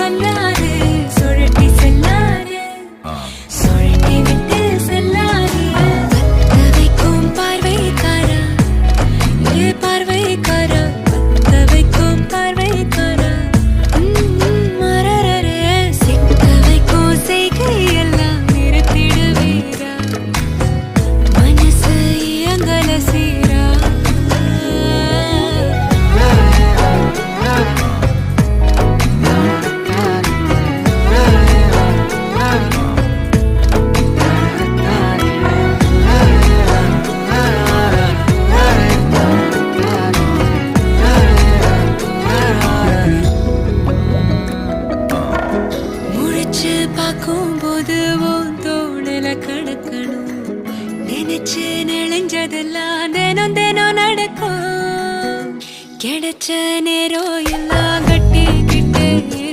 சொல்லாது சுழட்டி செல்லாது சுழட்டி விட்டு செல்லாது பத்த வைக்கும் பார்வைக்காரா ஏ பார்வைக்காரா பத்த வைக்கும் பார்வைக்காரா மரரரே சிக்க வைக்கும் செய்கையெல்லாம் நிறுத்திடுவீரா மனசு இயங்கல சீரா முழிச்சு பார்க்கும்போது உன் தோணல கடக்கணும் நினைச்சு நெளிஞ்சதெல்லாம் தினம் தினம் நடக்கும் கிடைச்ச நேரம் எல்லாம்